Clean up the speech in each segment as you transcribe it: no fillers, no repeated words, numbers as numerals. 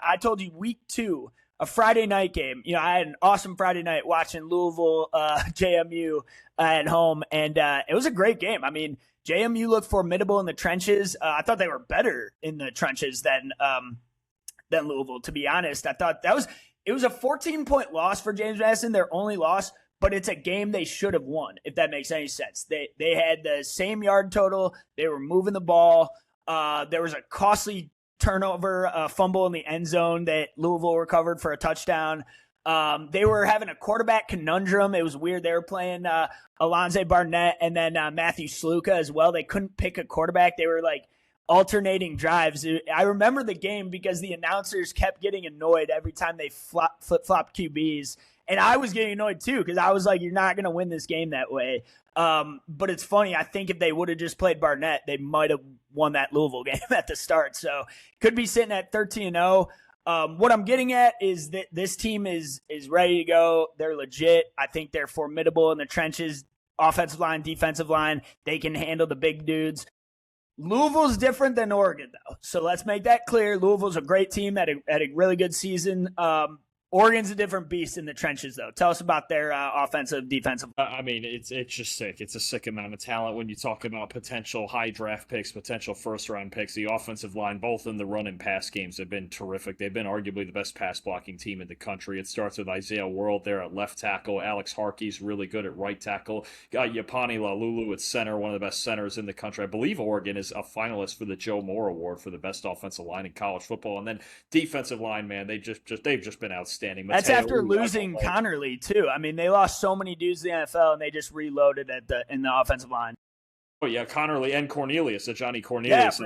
I told you week 2, a Friday night game. I had an awesome Friday night watching Louisville, JMU at home, and it was a great game. I mean, JMU looked formidable in the trenches. I thought they were better in the trenches than Louisville, to be honest. I thought it was a 14-point loss for James Madison, their only loss, but it's a game they should have won, if that makes any sense. They had the same yard total. They were moving the ball. There was a costly turnover, fumble in the end zone that Louisville recovered for a touchdown. They were having a quarterback conundrum. It was weird. They were playing Alonze Barnett and then Matthew Sluka as well. They couldn't pick a quarterback. They were like alternating drives. I remember the game because the announcers kept getting annoyed every time they flip-flopped QBs. And I was getting annoyed too because I was like, you're not going to win this game that way. But it's funny. I think if they would have just played Barnett, they might have won that Louisville game at the start. So could be sitting at 13-0. What I'm getting at is that this team is ready to go. They're legit. I think they're formidable in the trenches, offensive line, defensive line. They can handle the big dudes. Louisville's different than Oregon, though. So let's make that clear. Louisville's a great team, had a really good season. Oregon's a different beast in the trenches, though. Tell us about their offensive, defensive. I mean, it's just sick. It's a sick amount of talent when you talk about potential high draft picks, potential first-round picks. The offensive line, both in the run and pass games, have been terrific. They've been arguably the best pass-blocking team in the country. It starts with Isaiah World there at left tackle. Alex Harkey's really good at right tackle. Got Yapani Lalulu at center, one of the best centers in the country. I believe Oregon is a finalist for the Joe Moore Award for the best offensive line in college football. And then defensive line, man, they've just been outstanding. That's after losing Connerly too. I mean, they lost so many dudes in the NFL, and they just reloaded in the offensive line. Oh yeah, Connerly and Cornelius, Johnny Cornelius,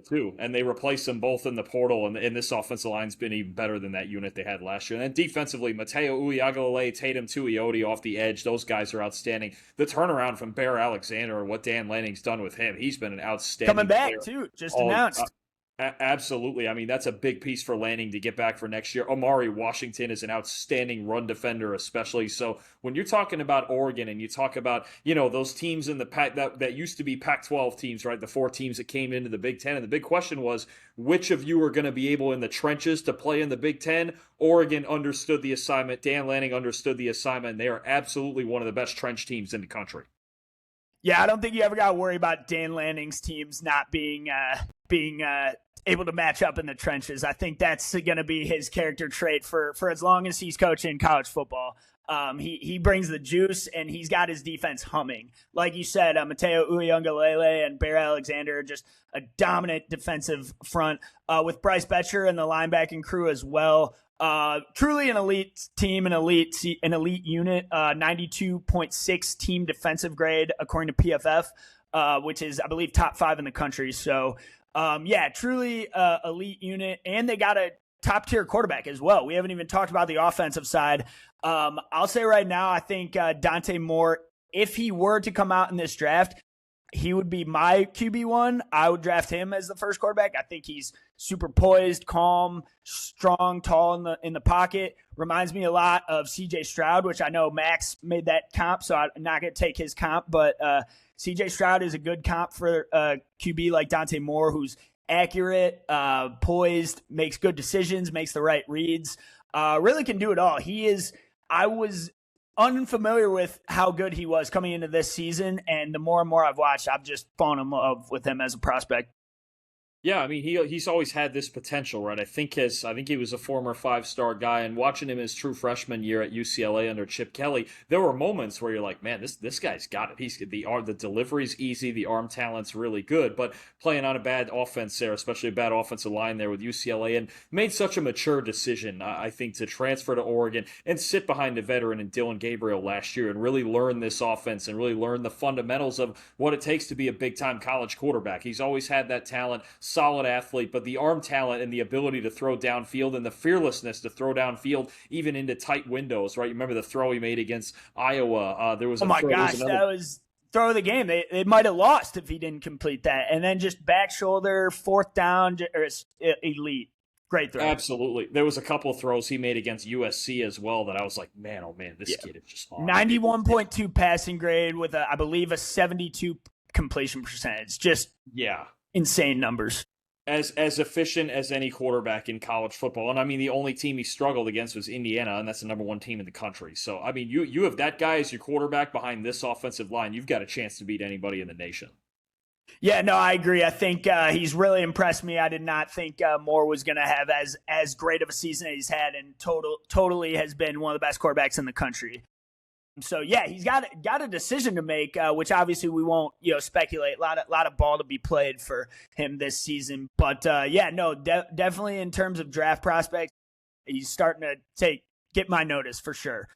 too, and they replaced them both in the portal. And this offensive line's been even better than that unit they had last year. And then defensively, Mateo Uiagalelei, Tatum Tuioti off the edge; those guys are outstanding. The turnaround from Bear Alexander, what Dan Lanning's done with him, he's been an outstanding coming back player. too. Just announced. Absolutely. I mean, that's a big piece for Lanning to get back for next year. Omari Washington is an outstanding run defender, especially. So when you're talking about Oregon and you talk about, those teams in the Pac that used to be Pac-12 teams, right? The 4 teams that came into the Big Ten. And the big question was, which of you are going to be able in the trenches to play in the Big Ten? Oregon understood the assignment. Dan Lanning understood the assignment. And they are absolutely one of the best trench teams in the country. Yeah, I don't think you ever got to worry about Dan Lanning's teams not being able to match up in the trenches. I think that's going to be his character trait for as long as he's coaching college football. He brings the juice, and he's got his defense humming. Like you said, Mateo Uiagalelei and Bear Alexander are just a dominant defensive front with Bryce Betcher and the linebacking crew as well. Truly an elite team, an elite unit, 92.6 team defensive grade according to PFF, which is, I believe, top 5 in the country. So, truly elite unit, and they got a top-tier quarterback as well. We haven't even talked about the offensive side. I'll say right now, I think Dante Moore, if he were to come out in this draft, he would be my QB1. I would draft him as the first quarterback. I think he's super poised, calm, strong, tall in the pocket. Reminds me a lot of CJ Stroud, which I know Max made that comp, so I'm not going to take his comp, but CJ Stroud is a good comp for a QB like Dante Moore, who's accurate, poised, makes good decisions, makes the right reads, really can do it all. I was unfamiliar with how good he was coming into this season, and the more and more I've watched, I've just fallen in love with him as a prospect. Yeah, I mean, he's always had this potential, right? I think he was a former 5-star guy, and watching him his true freshman year at UCLA under Chip Kelly, there were moments where you're like, man, this guy's got it. The delivery's easy, the arm talent's really good, but playing on a bad offense there, especially a bad offensive line there with UCLA, and made such a mature decision, I think, to transfer to Oregon and sit behind a veteran in Dylan Gabriel last year and really learn this offense and really learn the fundamentals of what it takes to be a big-time college quarterback. He's always had that talent, solid athlete, but the arm talent and the ability to throw downfield and the fearlessness to throw downfield even into tight windows, right? You remember the throw he made against Iowa? There was that was throw of the game. They might have lost if he didn't complete that. And then just back shoulder, 4th down, elite. Great throw. Absolutely. There was a couple of throws he made against USC as well that I was like, man, oh man, this kid is just awesome. 91.2 passing grade with, I believe, a 72 completion percentage. Just insane numbers. as efficient as any quarterback in college football. And I mean, the only team he struggled against was Indiana, and that's the number one team in the country. So, I mean, you have that guy as your quarterback behind this offensive line, you've got a chance to beat anybody in the nation. Yeah, no, I agree. I think he's really impressed me. I did not think Moore was going to have as great of a season as he's had, and totally has been one of the best quarterbacks in the country. So yeah, he's got a decision to make, which obviously we won't speculate. A lot of ball to be played for him this season, but yeah, no, definitely in terms of draft prospects, he's starting to get my notice for sure.